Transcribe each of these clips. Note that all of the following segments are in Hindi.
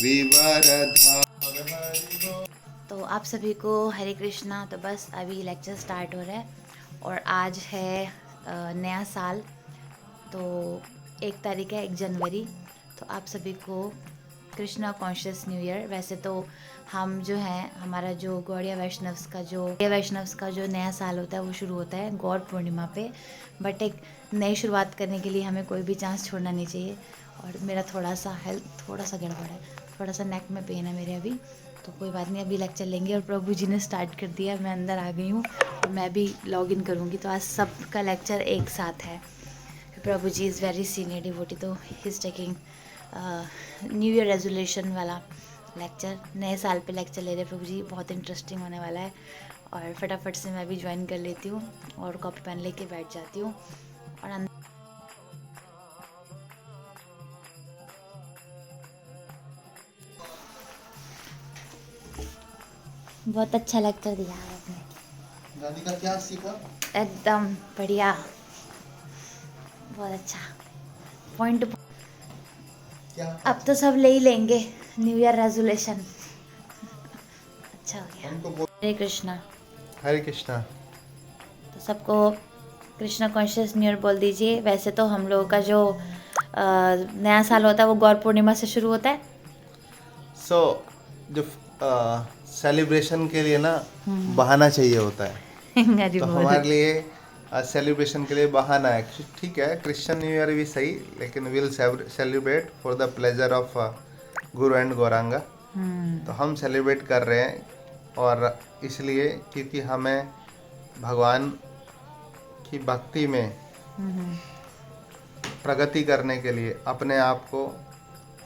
विवरधा। तो आप सभी को हरे कृष्णा। तो बस अभी लेक्चर स्टार्ट हो रहा है और आज है नया साल। तो 1 तारीख है, 1 जनवरी। तो आप सभी को कृष्णा कॉन्शियस न्यू ईयर। वैसे तो हम जो हैं, हमारा जो गौड़िया वैष्णव्स का जो नया साल होता है वो शुरू होता है गौड़ पूर्णिमा पे। बट एक नई शुरुआत करने के लिए हमें कोई भी चांस छोड़ना नहीं चाहिए। और मेरा थोड़ा सा हेल्थ थोड़ा सा गड़बड़ है, थोड़ा सा नेक में पेन है मेरे अभी। तो कोई बात नहीं, अभी लेक्चर लेंगे। और प्रभु जी ने स्टार्ट कर दिया, मैं अंदर आ गई हूँ और मैं भी लॉग इन करूँगी। तो आज सबका लेक्चर एक साथ है। प्रभु जी इज़ वेरी सीनियर डिवोटी, तो he is taking new year resolution वाला लेक्चर। नए साल पे लेक्चर ले रहे प्रभु जी, बहुत इंटरेस्टिंग होने वाला है। और फटाफट से मैं भी ज्वाइन कर लेती हूँ और कॉपी पेन लेके बैठ जाती हूँ। और बहुत अच्छा लेक्चर दिया है आपने। दादी का क्या सीखा? एकदम बढ़िया, बहुत अच्छा पॉइंट। क्या? अब तो सब ले ही लेंगे न्यू ईयर रेजोल्यूशन। अच्छा हो गया। हरे कृष्णा। हरे कृष्णा। तो सबको कृष्णा कॉन्शियस न्यू ईयर बोल दीजिए। वैसे तो हम लोगों का जो नया साल होता है वो गौर पूर्णिमा से शुरू होता है। सो जो सेलिब्रेशन के लिए ना बहाना चाहिए होता है। तो हमारे लिए सेलिब्रेशन के लिए बहाना है। ठीक है, क्रिश्चियन न्यू ईयर भी सही, लेकिन will celebrate for the pleasure of Guru and Gauranga. तो हम सेलिब्रेट कर रहे हैं, और इसलिए क्योंकि हमें भगवान की भक्ति में प्रगति करने के लिए अपने आप को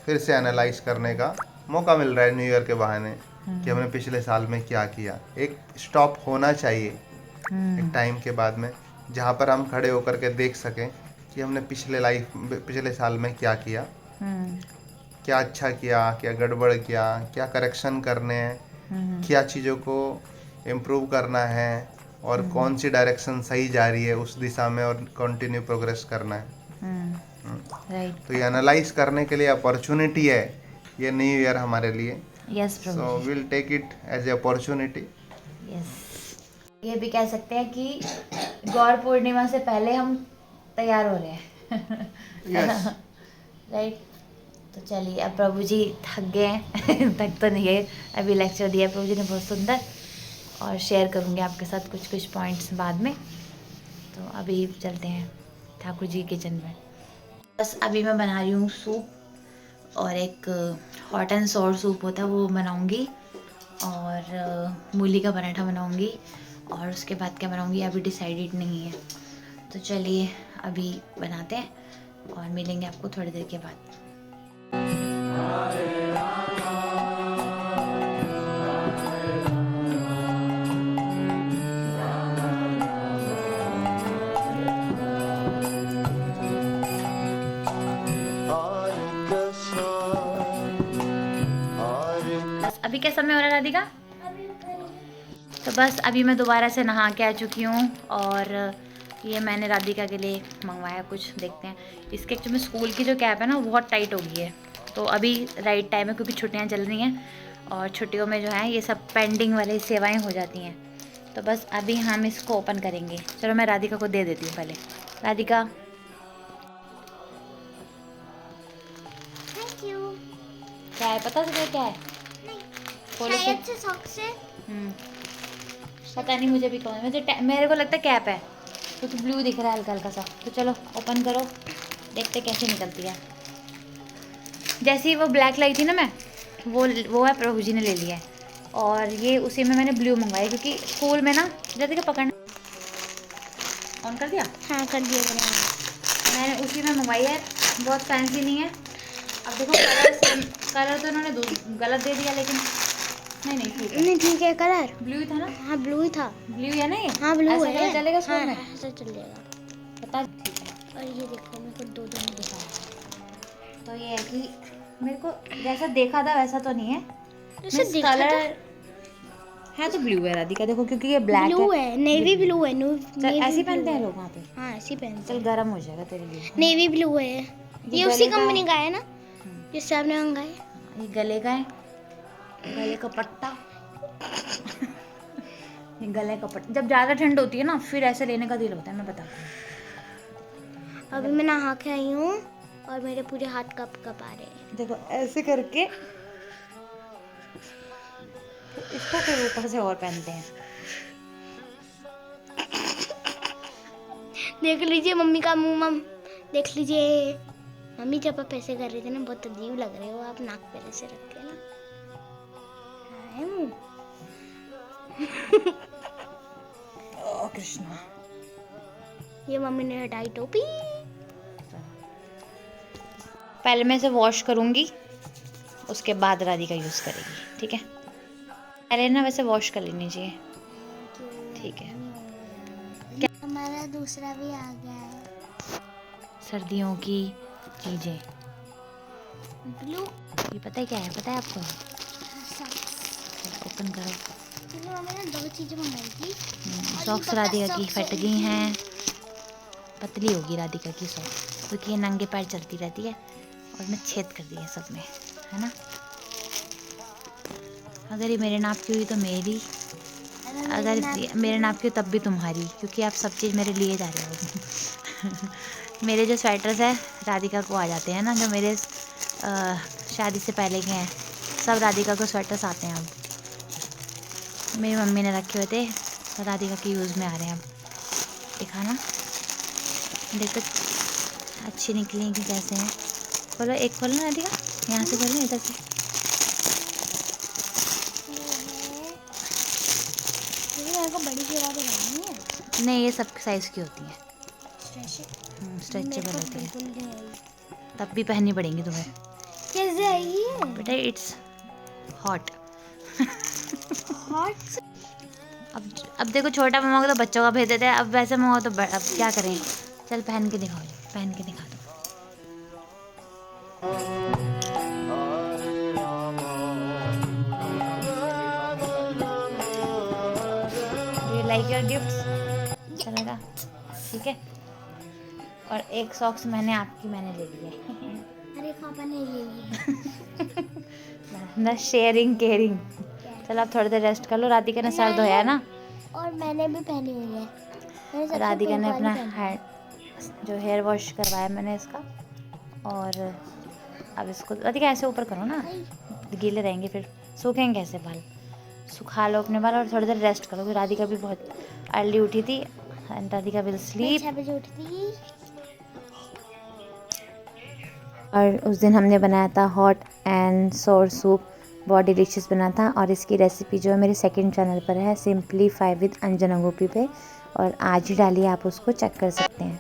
फिर से एनालाइज करने का मौका मिल रहा है न्यू ईयर के बहाने, कि हमने पिछले साल में क्या किया। एक स्टॉप होना चाहिए एक टाइम के बाद में, जहाँ पर हम खड़े होकर के देख सकें कि हमने पिछले साल में क्या किया, क्या अच्छा किया, क्या गड़बड़ किया, क्या करेक्शन करने हैं, क्या चीज़ों को इम्प्रूव करना है, और कौन सी डायरेक्शन सही जा रही है उस दिशा में, और कंटिन्यू प्रोग्रेस करना है। राइट। तो ये एनालाइज करने के लिए अपॉर्चुनिटी है ये न्यू ईयर हमारे लिए। यस प्रभु सो जी। Will take it as a opportunity. Yes, ये भी कह सकते हैं कि गौर पूर्णिमा से पहले हम तैयार हो रहे हैं। यस। राइट। तो चलिए, अब प्रभु जी थक गए हैं। थक तो नहीं है, अभी लेक्चर दिया प्रभु जी ने बहुत सुंदर, और शेयर करूँगी आपके साथ कुछ कुछ पॉइंट्स बाद में। तो अभी चलते हैं ठाकुर जी किचन में। बस अभी मैं बना रही हूँ सूप, और एक हॉट एंड सॉर सूप होता है वो बनाऊँगी, और मूली का पराठा बनाऊँगी, और उसके बाद क्या बनाऊँगी अभी डिसाइडेड नहीं है। तो चलिए अभी बनाते हैं और मिलेंगे आपको थोड़ी देर के बाद। बस अभी क्या समय हो रहा है राधिका? तो बस अभी मैं दोबारा से नहा के आ चुकी हूँ, और ये मैंने राधिका के लिए मंगवाया कुछ, देखते हैं। इसके एक्चुअली में स्कूल की जो कैप है ना वो बहुत टाइट हो गई है, तो अभी राइट टाइम है क्योंकि छुट्टियाँ चल रही हैं, और छुट्टियों में जो है ये सब पेंडिंग वाली सेवाएं हो जाती हैं। तो बस अभी हम इसको ओपन करेंगे। चलो मैं राधिका को दे देती हूँ पहले। Radhika, thank you. क्या है पता है क्या है? खोलो शायद से सॉक से। पता नहीं, मुझे भी कौन है, मेरे को लगता है कैप है, कुछ ब्लू दिख रहा है हल्का हल्का सा। तो चलो ओपन करो, देखते कैसे निकलती है। जैसी वो ब्लैक लाई थी ना, मैं वो है प्रभु जी ने ले लिया है, और ये उसी में मैंने ब्लू मंगवाया क्योंकि स्कूल में ना जैसे कि पकड़ना। ऑन कर दिया? हाँ कर दिया मैंने। मैंने उसी में मंगवाई है, बहुत फैंसी नहीं है। अब देखो कलर तो उन्होंने गलत दे दिया, लेकिन नहीं ठीक है। कलर ब्लू ही था ना? हाँ ब्लू ही था। ब्लू है ना ये? हाँ ब्लू ऐसा है। कलर चलेगा स्कूल हाँ, में? ऐसा चलेगा। पता ठीक है। और ये देखो मेरे को दो में दिखा। तो ये है कि मेरे को जैसा देखा था वैसा तो नहीं है, जैसे देखा कलर था। है तो ब्लू है राधिका, देखो क्योंकि ये ब्लैक ब्लू है, नेवी ब्लू है। चल ऐसे पहनते हैं लोग वहाँ पे। हाँ ऐसे पहनते चल गर्म हो जाएगा तेरे लिए। हैं। नेवी ब्लू है। ये उसी कंपनी का है ना जिससे आपने मंगाया? ये गले का है, गले का पट्टा। ये गले का पट्टा, जब ज़्यादा ठंड होती है ना फिर ऐसे लेने का दिल होता है, मैं बताती हूँ। अभी मैं नहा के आई हूँ और मेरे पूरे हाथ कप कप आ रहे हैं। देखो ऐसे करके इसको फिर ऊपर से और पहनते हैं। देख लीजिए मम्मी का मुंह, मम देख लीजिए मम्मी, जब आप ऐसे कर रहे थे ना बहुत अजीब लग रहे हो आप, नाक पे ऐसे रख के ना। हाय मुंह। ओ कृष्णा, ये मम्मी ने हटाई टोपी। पहले मैं इसे वॉश करूँगी, उसके बाद राधिका यूज़ करेगी, ठीक है। पहले ना वैसे वॉश कर लेनी चाहिए, ठीक है। हमारा दूसरा भी आ गया है, सर्दियों की चीज़ें, ब्लू ये पता है क्या है, पता है आपको? ओपन करो। क्योंकि मम्मी ने 2 चीजें मंगाई थी। सॉक्स राधिका की फट गई हैं, पतली होगी राधिका की सॉक्स, क्योंकि ये नंगे पैर चलती रहती है और मैं छेद कर दिया सब में, है ना। अगर ये मेरे नाप की हुई तो मेरी, अगर ये मेरे नाप की हो तब भी तुम्हारी, क्योंकि आप सब चीज़ मेरे लिए जा रहे हो। मेरे जो स्वेटर्स है राधिका को आ जाते हैं ना, जो मेरे शादी से पहले के हैं, सब राधिका को स्वेटर्स आते हैं अब। मेरी मम्मी ने रखे हुए थे तो राधिका के यूज़ में आ रहे हैं अब। दिखाना, देखो अच्छी निकली कि कैसे हैं। खोलो, एक खोलो ना राधिका, यहाँ से खोलो, इधर से। मेरे को बड़ी जुराबें लगानी है। नहीं, ये सब साइज़ की होती हैं, स्ट्रेचेबल मेरे को होती है, बिल्कुल नहीं आई। तब भी पहननी पड़ेंगी तुम्हें कैसे आई है? बेटा, इट्स हॉट। हॉट। अब देखो, छोटा मंगाओगे तो बच्चों का भेज देते हैं, अब वैसे मंगाओ तो अब क्या करें। चल पहन के दिखाओ, पहन के दिखा दो। Do you like your gifts? चलेगा, ठीक है। और एक सॉक्स मैंने आपकी मैंने ले ली है। अरे पापा ने ले ली। ना शेयरिंग केयरिंग। चलो आप थोड़ी देर रेस्ट कर लो, राधिका ने सर धोया है ना, और मैंने भी पहनी हुई है। मैंने सबसे राधिका पिंक ने वाली अपना पहनी है। जो हेयर वॉश करवाया मैंने इसका, और अब इसको राधिका ऐसे ऊपर करो ना, गीले रहेंगे फिर, सूखेंगे कैसे बाल। सुखा लो अपने बाल और थोड़ी देर रेस्ट करो, क्योंकि राधिका भी बहुत अर्ली उठी थी एंड राधिका विल मैं स्लीप। 6 बजे उठी थी। और उस दिन हमने बनाया था हॉट एंड सोर सूप, बहुत डिलीशियस बना था। और इसकी रेसिपी जो है मेरे सेकंड चैनल पर है, सिंपलीफाई विद अंजना गोपी पे, और आज ही डालिए, आप उसको चेक कर सकते हैं।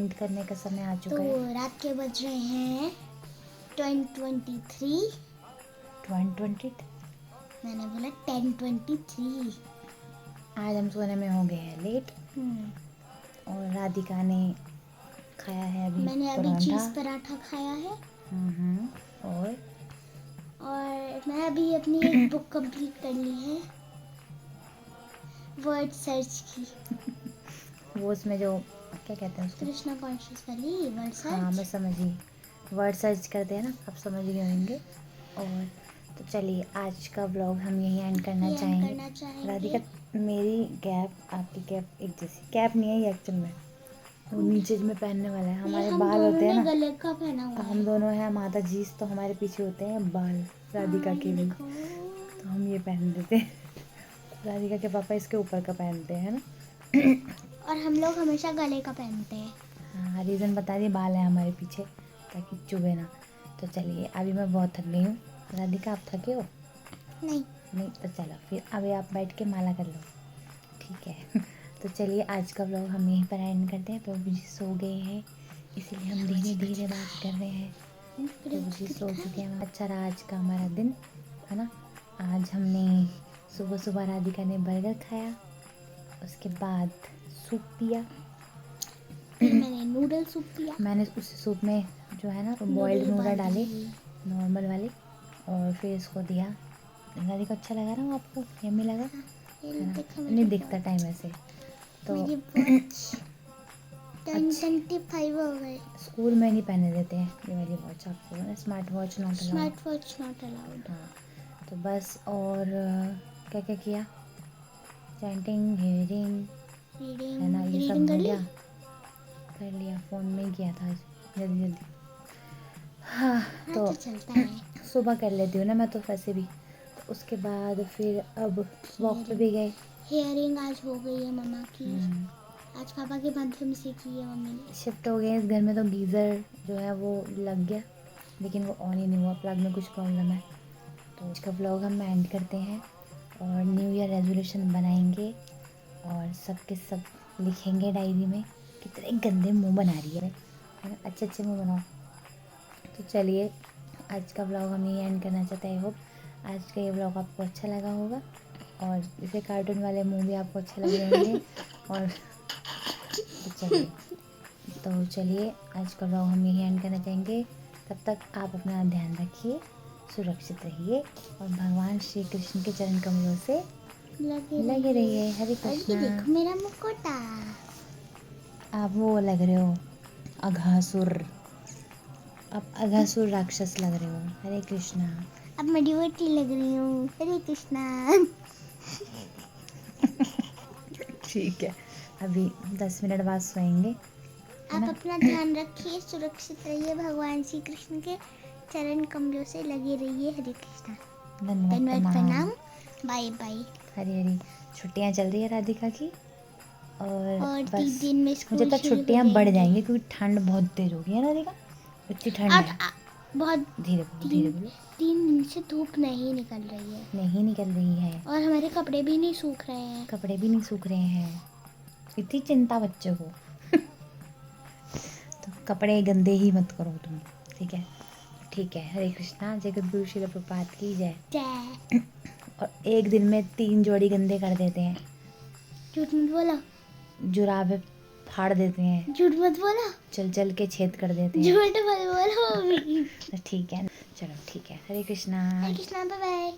एंड करने का समय आ तो चुका है। रात के बज रहे हैं 10:23। 1:20। मैंने बोला 10:23। आज हम सोने में हो गए हैं लेट। और राधिका ने खाया है अभी मैंने अभी परांठा। चीज़ पराठा खाया है। और मैं अभी अपनी एक बुक कंप्लीट कर ली है, वर्ड सर्च की। वो उसमें जो क्या कहते हैं उसको, कृष्णा कॉन्शियस वाली वर्ड हाँ मैं सर्च। समझ गई, वर्ड सर्च करते हैं ना, आप समझ गए होंगे। और तो चलिए आज का व्लॉग हम यहीं एंड करना चाहेंगे। राधिका मेरी कैप आपकी कैप एक जैसी, कैप नहीं है ये एक्चुअल में, वो नीचे में पहनने वाला है। हमारे बाल होते हैं ना, गले का पहना हुआ हम दोनों हैं माता जी, तो हमारे पीछे होते हैं बाल राधिका के भी, तो हम ये पहन लेते हैं। राधिका के पापा इसके ऊपर का पहनते हैं ना। और हम लोग हमेशा गले का पहनते हैं। हाँ रीज़न बता दिए, बाल है हमारे पीछे ताकि चुभे ना। तो चलिए अभी मैं बहुत थक गई हूँ। राधिका आप थके हो? नहीं तो चलो फिर अभी आप बैठ के माला कर लो, ठीक है। तो चलिए आज का व्लॉग हम यहीं पर एंड करते हैं। प्रभु जी सो गए हैं इसीलिए हम धीरे धीरे बात कर रहे हैं। प्रभु जी सो चुके हैं। अच्छा रहा आज का हमारा दिन, है ना। आज हमने सुबह सुबह राधिका ने बर्गर खाया, उसके बाद सूप पिया। मैंने नूडल सूप पिया। मैंने उस सूप में जो है ना बॉइल्ड नूडल डाले नॉर्मल वाले, और फिर इसको दिया। राधिका अच्छा लगा ना आपको, यम्मी लगा? है ना? नहीं दिखता टाइम ऐसे तो। 10:25 हो गए। स्कूल में नहीं पहने देते हैं ये वाली वॉच आपको, ना smart watch not allowed. Smart watch not allowed. हाँ तो बस। और क्या क्या किया, चैंटिंग, हियरिंग, है ना, ये सब हो गया, कर लिया। फ़ोन में ही किया था आज जल्दी जल्दी। हाँ तो चलता है। सुबह कर लेती हूँ ना मैं तो वैसे भी। तो उसके बाद फिर अब वॉक पे भी गए। हियरिंग आज हो गई है मम्मा की। आज पापा के माध्यम से की है मम्मी ने। शिफ्ट हो गए इस घर में तो गीज़र जो है वो लग गया, लेकिन वो ऑन ही नहीं हुआ, प्लग में कुछ प्रॉब्लम है। तो इसका व्लॉग हम एंड करते हैं और न्यू ईयर रेजोल्यूशन बनाएंगे और सब के सब लिखेंगे डायरी में। कितने गंदे मुंह बना रही है ना, अच्छे अच्छे मुंह बनाओ। तो चलिए आज का व्लॉग हम ये एंड करना चाहते हैं। होप आज का ये व्लॉग आपको अच्छा लगा होगा, और इसे कार्टून वाले मुंह भी आपको अच्छे लगे होंगे। और तो चलिए आज का व्लॉग हम यही एंड करना चाहेंगे। तब तक आप अपना ध्यान रखिए, सुरक्षित रहिए और भगवान श्री कृष्ण के चरण कमलों से लगे रहिए। हरे कृष्णा। देखो मेरा मुकुटा। आप वो लग रहे हो अघासुर, आप अघासुर राक्षस लग रहे हो। हरे कृष्णा। अब मैं डिवोटी लग रही हूँ। हरे कृष्णा। ठीक है, अभी 10 मिनट बाद सोएंगे। आप अपना ध्यान रखिए, सुरक्षित रहिए, भगवान श्री कृष्ण के चरण कमलों से लगे रहिए। हरे कृष्णा। धन्यवाद, प्रणाम, बाय बाय। हरी हरी छुट्टियां चल रही है राधिका की, और बस 3 दिन में स्कूल मुझे तो छुट्टियां बढ़ जाएंगी क्योंकि ठंड बहुत तेज हो गई है राधिका, इतनी ठंड है। बहुत धीरे बोलो। 3 दिन से धूप नहीं निकल रही है। नहीं निकल रही है, और हमारे कपड़े भी नहीं सूख रहे हैं। कपड़े भी नहीं सूख रहे हैं, इतनी चिंता बच्चों को। तो कपड़े गंदे ही मत करो तुम, ठीक है? ठीक है। हरे कृष्णा। जगत गुरु श्रील प्रपात की जय। और एक दिन में 3 जोड़ी गंदे कर देते हैं। झूठ मत बोलो। जुराबे फाड़ देते हैं। झूठ मत बोलो। चल चल के छेद कर देते हैं। झूठ मत बोलो। ठीक है, चलो ठीक है। हरे कृष्णा। हरे कृष्णा, बाय बाय।